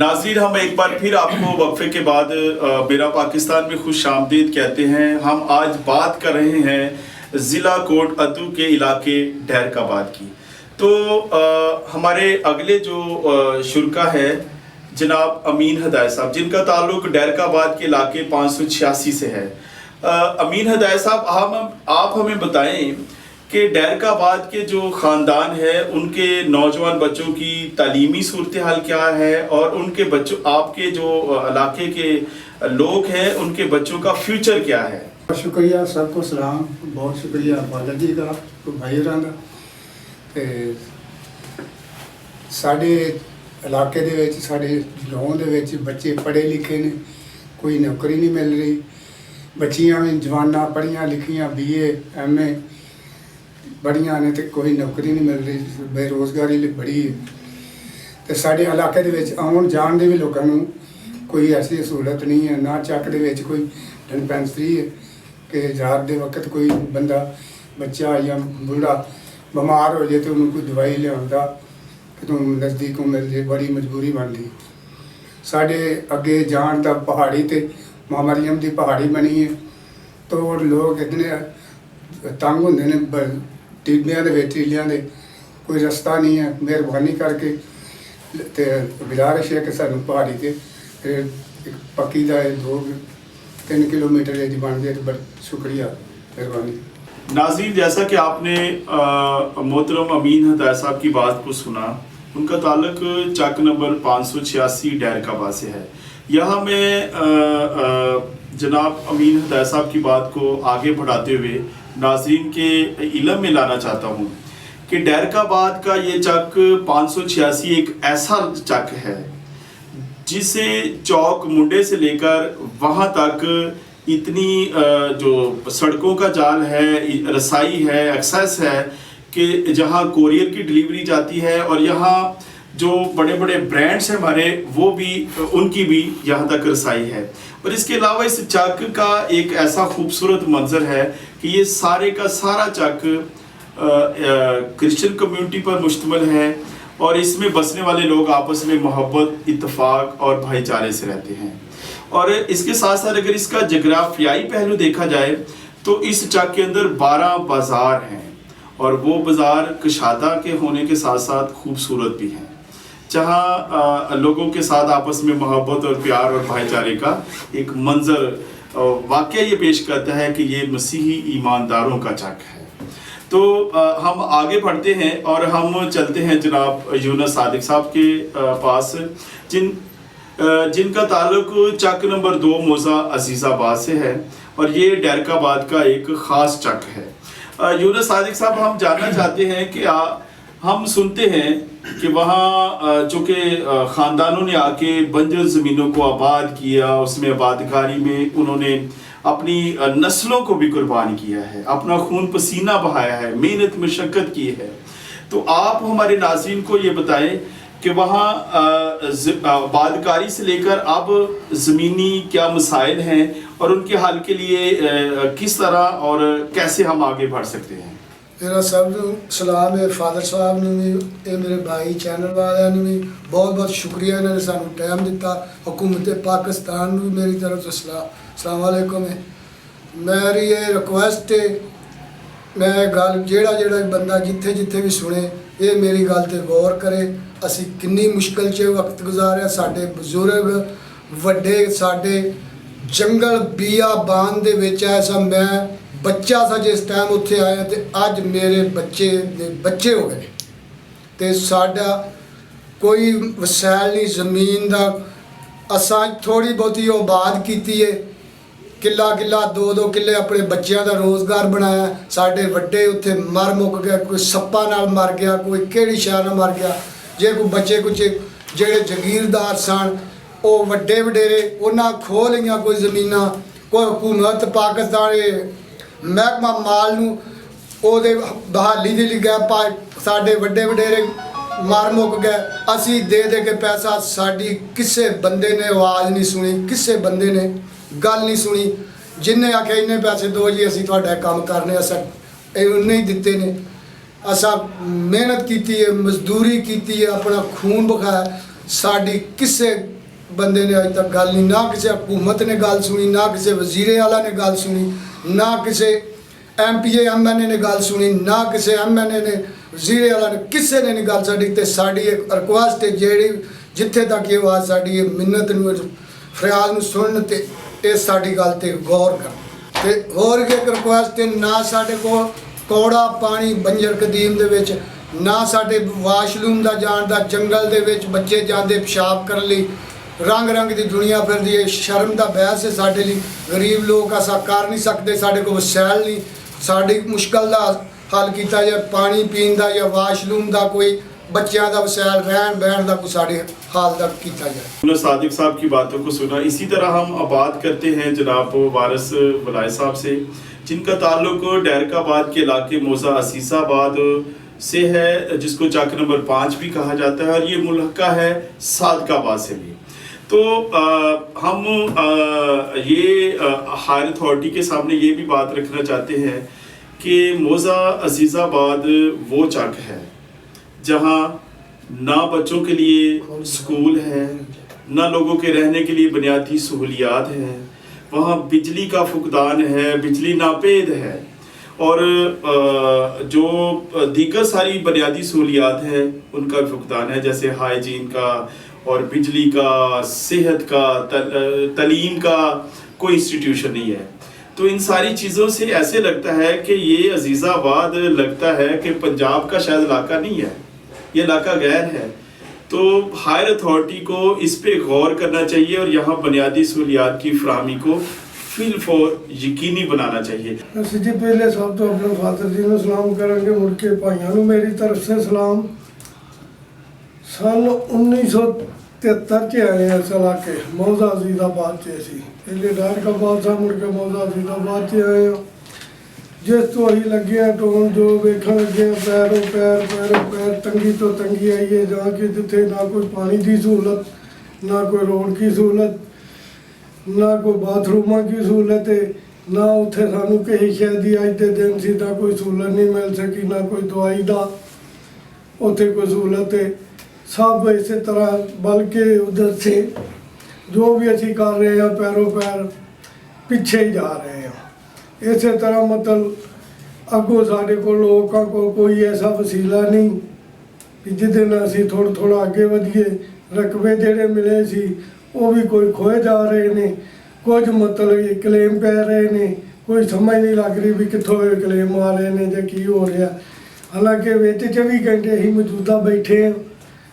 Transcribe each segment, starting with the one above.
नाज़रीन, हम एक बार फिर आपको वक्फे के बाद मेरा पाकिस्तान में खुश आमदीद कहते हैं। हम आज बात कर रहे हैं ज़िला कोट अदू के इलाके डैरकाबाद की। तो हमारे अगले जो शुरका है जनाब अमीन हदायत साहब, जिनका ताल्लुक डैरकाबाद के इलाके 586 से है। अमीन हदायत साहब, आप हमें बताएं कि डैरकाबाद के जो ख़ानदान है उनके नौजवान बच्चों की तालीमी सूरत हाल क्या है, और उनके बच्चों, आपके जो इलाके के लोग हैं उनके बच्चों का फ्यूचर क्या है। शुक्रिया, सबको सलाम, बहुत शुक्रिया वाला जी का, भाई का। साढ़े इलाके दे विच, साढ़े गाँव दे विच बच्चे पढ़े लिखे ने, कोई नौकरी नहीं मिल रही। बच्चियां भी जवाना पढ़िया लिखियां BA MA बड़िया ने, तो कोई नौकरी नहीं मिल रही, बेरोज़गारी बड़ी है। तो साढ़े इलाके दे विच आउण जाण दे भी लोकां नूं कोई ऐसी सहूलत नहीं है। ना चक दे विच कोई डिस्पेंसरी है कि रात दे वक्त कोई बंदा बच्चा या बूढ़ा बीमार हो जाए तो उन्होंने कोई दवाई लिया कि नज़दीकों मिल जाए, बड़ी मजबूरी बन गई। साढ़े अगे जान दा पहाड़ी ते मां मरियम दी पहाड़ी बनी है, तो लोग इतने तंग होंदे ने टिब्बियां दे विच, टीलियां दे, कोई रस्ता नहीं है। मेहरबानी करके ते गुजारिश है कि सानू पहाड़ी ते एक पक्की दा 2-3 किलोमीटर रेंज बन जाए तो बड़ा शुक्रिया, मेहरबानी। नाज़रीन, जैसा कि आपने मोहतरम अमीन हदायत साहब की बात को सुना, उनका ताल्लुक चक नंबर 586 डैरकाबाद से है। यहाँ मैं जनाब अमीन हदायत साहब की बात को आगे बढ़ाते हुए नाज़रीन के इल्म में लाना चाहता हूँ कि डैरकाबाद का ये चक 586 एक ऐसा चक है जिसे चौक मुंडे से लेकर वहाँ तक इतनी जो सड़कों का जाल है, रसाई है, एक्सेस है कि जहाँ कोरियर की डिलीवरी जाती है, और यहाँ जो बड़े बड़े ब्रांड्स हैं हमारे, वो भी, उनकी भी यहाँ तक रसाई है। और इसके अलावा इस चक का एक ऐसा खूबसूरत मंजर है कि ये सारे का सारा चक क्रिश्चियन कम्युनिटी पर मुश्तमिल है, और इसमें बसने वाले लोग आपस में मोहब्बत, इत्तेफाक और भाईचारे से रहते हैं। और इसके साथ साथ अगर इसका जगराफियाई पहलू देखा जाए तो इस चक के अंदर 12 बाज़ार हैं, और वो बाज़ार कशादा के होने के साथ साथ खूबसूरत भी हैं, जहाँ लोगों के साथ आपस में मोहब्बत और प्यार और भाईचारे का एक मंजर वाक़या ये पेश करता है कि ये मसीही ईमानदारों का चक है। तो हम आगे बढ़ते हैं और हम चलते हैं जनाब यूनुस सादिक साहब के पास, जिनका ताल्लुक चक नंबर 2 मौज़ा अजीज़ाबाद से है, और ये डैरकाबाद का एक ख़ास चक है। यूनुस सादिक साहब, हम जानना चाहते हैं कि हम सुनते हैं कि वहाँ चूँकि ख़ानदानों ने आके बंजर ज़मीनों को आबाद किया, उसमें आबादकारी में उन्होंने अपनी नस्लों को भी कुर्बान किया है, अपना खून पसीना बहाया है, मेहनत मशक्क़त की है। तो आप हमारे नाज़रीन को ये बताएं कि वहाँ आबादकारी से लेकर अब ज़मीनी क्या मसाइल हैं, और उनके हल के लिए किस तरह और कैसे हम आगे बढ़ सकते हैं। मेरा सब सलाम है फादर साहब ने भी, ये मेरे भाई चैनल वाले ने भी बहुत बहुत शुक्रिया, इन्होंने सानू टाइम दिता। हुकूमत पाकिस्तान भी मेरी तरफ से सलाम अलैकुम है। मेरी ये रिक्वेस्ट है, मैं गल जेड़ा बंदा जिथे जिथे भी सुने, ये मेरी गल ते गौर करे। असी किन्नी मुश्किल च वक्त गुजारे, साडे बजुर्ग वड्डे, साडे जंगल बियाबान दे विच ऐसा, मैं बच्चा सा जिस टाइम उत्थे आया तो अज मेरे बच्चे दे बच्चे हो गए, तो साडा कोई वसैल नहीं ज़मीन दा। असां थोड़ी बहुती आबाद कीती है, किला 2-2 किले अपने बच्चों का रोज़गार बनाया। साढ़े वड्डे उत्थे मर मुक गए, कोई सप्पा नाल मर गया, कोई केड़ी शह नाल मर गया। जे कोई बच्चे कुछ जेड़े जगीरदार सन, वो वड्डे वडेरे, उन्हां खो लिया कोई ज़मीनां, कोई हुकूमत पाकिस्तान महकमा माल नूं ओहदे बहाली दे लग्या, साढ़े वड्डे वडेरे मर मुक गए। असी दे के पैसा, साड़ी किसी बंदे ने आवाज़ नहीं सुनी, किसी बंदे ने गल नहीं सुनी। जिन्हें आख्या इन्ने पैसे दो जी, असी तुहाडा काम करने, अस उन्ने ही दिते ने। असा मेहनत की है, मजदूरी की है, अपना खून बखाया। ਸਾਡੀ ਕਿਸੇ ਬੰਦੇ ਨੇ ਅਜੇ ਤੱਕ ਗੱਲ ਨਹੀਂ, ਨਾ ਕਿਸੇ ਹਕੂਮਤ ਨੇ ਗੱਲ ਸੁਣੀ, ਨਾ ਕਿਸੇ ਵਜ਼ੀਰੇ ਆਲਾ ਨੇ ਗੱਲ ਸੁਣੀ, ਨਾ ਕਿਸੇ MPA MNA ਨੇ ਗੱਲ ਸੁਣੀ, ਨਾ ਕਿਸੇ MNA ਨੇ ਵਜ਼ੀਰੇ ਆਲਾ ਨੇ, ਕਿਸੇ ਨੇ ਨਹੀਂ ਗੱਲ ਸਾਡੀ। ਤੇ ਸਾਡੀ ਇੱਕ ਰਿਕੁਐਸਟ ਹੈ ਜਿਹੜੀ ਜਿੱਥੇ ਤੱਕ ਇਹ ਆਵਾਜ਼ ਸਾਡੀ ਇਹ ਮਿੰਨਤ ਨੂੰ ਫਰਿਆਦ ਨੂੰ ਸੁਣਨ ਤੇ ਇਹ ਸਾਡੀ ਗੱਲ ਤੇ ਗੌਰ ਕਰਨ। ਤੇ ਹੋਰ ਇੱਕ ਰਿਕੁਐਸਟ ਹੈ, ਨਾ ਸਾਡੇ ਕੋਲ ਕੌੜਾ ਪਾਣੀ ਬੰਜਰ ਕਦੀਮ ਦੇ ਵਿੱਚ, ਨਾ ਸਾਡੇ ਵਾਸ਼ਰੂਮ ਦਾ ਜਾਣ ਦਾ, ਜੰਗਲ ਦੇ ਵਿੱਚ ਬੱਚੇ ਜਾਂਦੇ ਪਿਸ਼ਾਬ ਕਰਨ ਲਈ, ਰੰਗ ਰੰਗ ਦੀ ਦੁਨੀਆ ਫਿਰਦੀ ਹੈ, ਸ਼ਰਮ ਦਾ ਬਹਿਸ ਹੈ ਸਾਡੇ ਲਈ। ਗਰੀਬ ਲੋਕ ਅਸਾਂ ਕਰ ਨਹੀਂ ਸਕਦੇ, ਸਾਡੇ ਕੋਲ ਵਸੈਲ ਨਹੀਂ, ਸਾਡੀ ਮੁਸ਼ਕਲ ਦਾ ਹੱਲ ਕੀਤਾ ਜਾਏ, ਪਾਣੀ ਪੀਣ ਦਾ ਜਾਂ ਵਾਸ਼ਰੂਮ ਦਾ, ਕੋਈ बच्चों का वसैल रहन बहन का कुछ साढ़े हाल तक किया जाए। सादिक साहब की बातों को सुना। इसी तरह हम अब बात करते हैं जनाब वारिस वलाय साहब से, जिनका ताल्लुक डैरकाबाद के इलाके मौजा असीसाबाद से है, जिसको चक नंबर 5 भी कहा जाता है, और ये मुल्का है सादकाबाद से भी। तो हम ये हायर अथॉरिटी के सामने ये भी बात रखना चाहते हैं कि मौजा अजीज़ाबाद वो चक है जहाँ ना बच्चों के लिए स्कूल है, ना लोगों के रहने के लिए बुनियादी सहूलियात है, वहाँ बिजली का फुकदान है, बिजली नापेद है, और जो दीगर सारी बुनियादी सहूलियात हैं उनका फुकदान है, जैसे हाइजीन का और बिजली का, सेहत का, तालीम का कोई इंस्टीट्यूशन नहीं है। तो इन सारी चीज़ों से ऐसे लगता है कि ये अजीज़ाबाद लगता है कि पंजाब का शायद इलाका नहीं है, ये इलाका गैर है। तो हायर अथॉरिटी को इस पे गौर करना चाहिए और यहाँ बुनियादी सहूलियात की फराहमी को फिल फॉर यकीनी बनाना चाहिए। ਅਸੀਂ ਜੀ ਪਹਿਲੇ ਸਭ ਤੋਂ ਆਪਣੇ ਫਾਦਰ ਜੀ ਨੂੰ ਸਲਾਮ ਕਰਾਂਗੇ, ਮੁੜ ਕੇ ਭਾਈਆਂ ਨੂੰ ਮੇਰੀ ਤਰਫ ਸੇ ਸਲਾਮ। ਸਨ 1973 ਚ ਆਏ ਇਸ ਇਲਾਕੇ ਮੌਜ਼ਾ ਅਜ਼ੀਜ਼ਾਬਾਦ ਚ ਸੀ, ਪਹਿਲੇ ਡੈਰਕਾਬਾਦ ਸਾਂ, ਮੁੜ ਕੇ ਮੌਜ਼ਾ ਅਜ਼ੀਜ਼ਾਬਾਦ ਚ ਆਏ ਹਾਂ। ਜਿਸ ਤੋਂ ਅਸੀਂ ਲੱਗੇ ਹਾਂ ਟੋਨ ਜੋ ਵੇਖਣ ਲੱਗੇ ਹਾਂ, ਪੈਰੋਂ ਪੈਰ ਤੰਗੀ ਤੋਂ ਤੰਗੀ ਆਈ ਹੈ, ਜਾਂ ਕਿ ਜਿੱਥੇ ਨਾ ਕੋਈ ਪਾਣੀ ਦੀ ਸਹੂਲਤ, ਨਾ ਕੋਈ ਰੋਡ की सहूलत, ना कोई बाथरूमां की सहूलत है, ना उत्थे सानू किसी शय दी अज दे दिन सी तां कोई सहूलत नहीं मिल सकी, ना कोई दवाई दा उत्थे कोई सहूलत है। सब इस तरह बल्कि उधर से जो भी असी कर रहे हैं पैरों पैर पिछे ही जा रहे हैं। इस तरह मतलब अगों साडे को लोगों को कोई ऐसा वसीला नहीं कि जिहदे नाल असी थोड़ा थोड़ा अगे वधिए। रकबे जिहड़े मिले सी वो भी कोई खोए जा रहे ने, कुछ मतलब क्लेम पै रहे ने, कोई समझ नहीं लग रही भी कितों क्लेम आ रहे हैं ਜਾਂ ਕੀ हो रहा। हालांकि ਵਿੱਚ 24 घंटे ही मौजूदा बैठे हैं,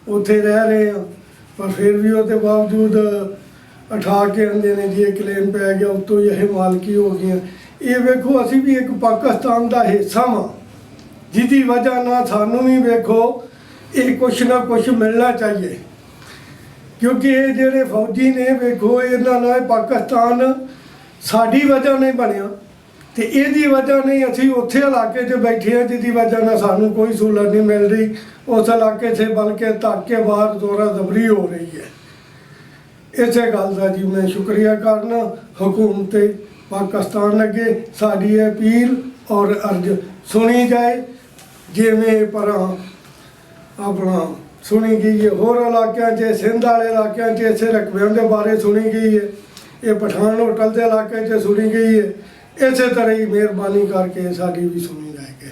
उत्थे रह रहे हैं, पर फिर भी उसके बावजूद उठा के आते हैं जी क्लेम पै गया, उत्तों यह मालकी हो गई। ये वेखो असी भी एक पाकिस्तान का हिस्सा वा, जिसकी वजह ना सानू भी वेखो ये कुछ ना कुछ मिलना चाहिए, क्योंकि ये ਜਿਹੜੇ फौजी ने वेखो इन्हां नाल पाकिस्तान साडी वजह नहीं बनया, तो ਇਹਦੀ वजह नहीं असी उत्थे इलाके 'ਚ बैठे हैं जिसकी वजह ना सानू कोई सहूलत नहीं मिल रही। उस इलाके से बल्कि ताके बाहर जोरा जबरी हो रही है। इस गल का जी मैं शुक्रिया करना हुकूमत पाकिस्तान अगे साडी अपील और अर्ज सुनी जाए, जिवें पर अपना सुनी गई है होर इलाकों च, सिंध वाले इलाकों च इसे रकबे के बारे सुनी गई है, ये पठान होटल के इलाके च सुनी गई है। इस तरह ही मेहरबानी करके साड़ी भी सुनी जाएगी।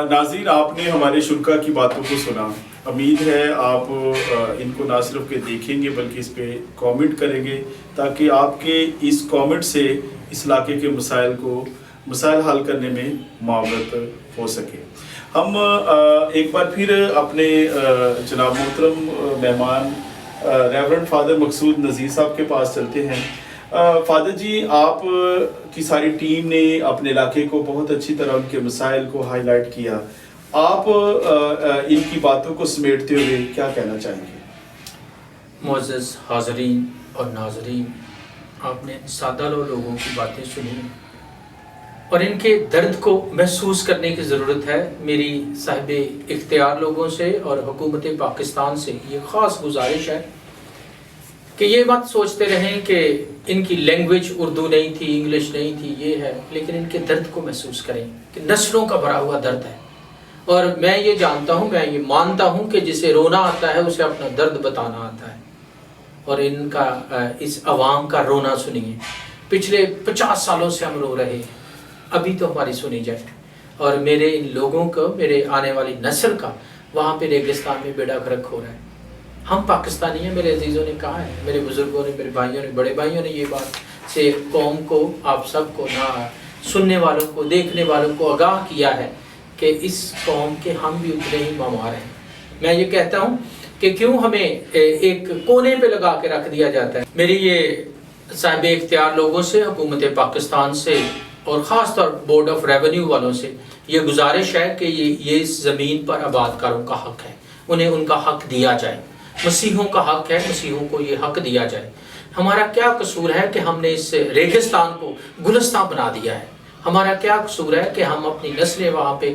नाज़रीन, आपने हमारे शुरा की बातों को सुना। उम्मीद है आप इनको ना सिर्फ के देखेंगे बल्कि इस पर कमेंट करेंगे, ताकि आपके इस कमेंट से इस इलाके के मसाइल हल करने में मावरत हो सके। हम एक बार फिर अपने जनाब मोहतरम मेहमान रेवरेंड फादर मकसूद नज़ीर साहब के पास चलते हैं। फादर जी, आप की सारी टीम ने अपने इलाके को बहुत अच्छी तरह उनके मसाइल को हाईलाइट किया। आप इनकी बातों को समेटते हुए क्या कहना चाहेंगे? मुअज़्ज़ज़ हाज़रीन और नाज़रीन, आपने सादा लोगों की बातें सुनी और इनके दर्द को महसूस करने की ज़रूरत है। मेरी साहिब इख्तियार लोगों से और हुकूमत पाकिस्तान से ये ख़ास गुजारिश है कि ये मत सोचते रहें कि इनकी लैंग्वेज उर्दू नहीं थी, इंग्लिश नहीं थी, ये है, लेकिन इनके दर्द को महसूस करें कि नस्लों का भरा हुआ दर्द है اور میں یہ جانتا ہوں، میں یہ مانتا ہوں کہ جسے رونا آتا ہے اسے اپنا درد بتانا آتا ہے. اور ان کا اس عوام کا رونا سنیے. پچھلے 50 سالوں سے ہم رو رہے ہیں، ابھی تو ہماری سنی جائے. اور میرے ان لوگوں کو، میرے آنے والی نسل کا وہاں پہ ریگستان میں بیڑا غرق ہو رہا ہے. ہم پاکستانی ہیں، میرے عزیزوں نے کہا ہے، میرے بزرگوں نے، میرے بھائیوں نے، بڑے بھائیوں نے یہ بات سے قوم کو، آپ سب کو، نہ سننے والوں کو، دیکھنے والوں کو آگاہ کیا ہے کہ اس قوم کے ہم بھی اتنے ہی مامار ہیں. میں یہ کہتا ہوں کہ کیوں ہمیں ایک کونے پہ لگا کے رکھ دیا جاتا ہے. میری یہ صاحب اختیار لوگوں سے، حکومت پاکستان سے اور خاص طور بورڈ آف ریونیو والوں سے یہ گزارش ہے کہ یہ اس زمین پر آباد کاروں کا حق ہے، انہیں ان کا حق دیا جائے. مسیحوں کا حق ہے، مسیحوں کو یہ حق دیا جائے. ہمارا کیا قصور ہے کہ ہم نے اس ریگستان کو گلستان بنا دیا ہے؟ ہمارا کیا قصور ہے کہ ہم اپنی نسلیں وہاں پہ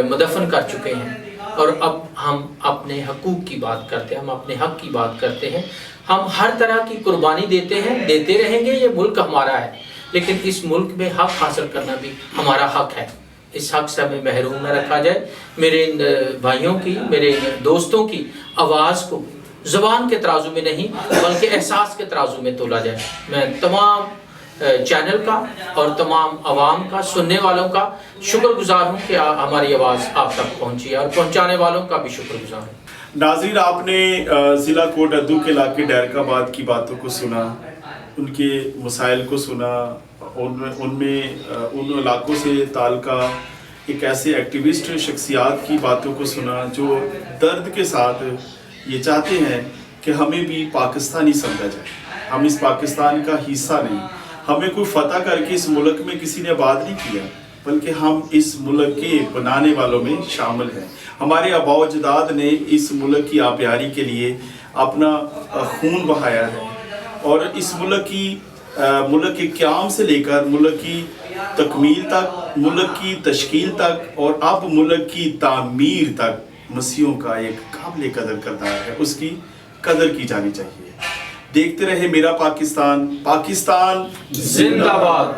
مدفن کر چکے ہیں اور اب ہم اپنے حقوق کی بات کرتے ہیں، ہم اپنے حق کی بات کرتے ہیں. ہم ہر طرح کی قربانی دیتے ہیں، دیتے رہیں گے. یہ ملک ہمارا ہے، لیکن اس ملک میں حق حاصل کرنا بھی ہمارا حق ہے. اس حق سے ہمیں محروم نہ رکھا جائے. میرے ان بھائیوں کی، میرے دوستوں کی آواز کو زبان کے ترازو میں نہیں بلکہ احساس کے ترازو میں تولا جائے. میں تمام چینل کا اور تمام عوام کا، سننے والوں کا شکر گزار ہوں کہ ہماری آواز آپ تک پہنچی ہے، اور پہنچانے والوں کا بھی شکر گزار ہوں. ناظرین، آپ نے ضلع کوٹ ادو کے علاقے ڈیرک آباد کی باتوں کو سنا، ان کے مسائل کو سنا. ان میں ان علاقوں سے تعلقہ ایک ایسے ایکٹیوسٹ شخصیات کی باتوں کو سنا جو درد کے ساتھ یہ چاہتے ہیں کہ ہمیں بھی پاکستانی سمجھا جائے. ہم اس پاکستان کا حصہ نہیں. ہمیں کوئی فتح کر کے اس ملک میں کسی نے آباد نہیں کیا، بلکہ ہم اس ملک کے بنانے والوں میں شامل ہیں. ہمارے آباء و اجداد نے اس ملک کی آبیاری کے لیے اپنا خون بہایا ہے، اور اس ملک کے قیام سے لے کر ملک کی تکمیل تک، ملک کی تشکیل تک، اور اب ملک کی تعمیر تک مسیحوں کا ایک قابل قدر کردار ہے. اس کی قدر کی جانی چاہیے. دیکھتے رہے میرا پاکستان. پاکستان زندہ باد.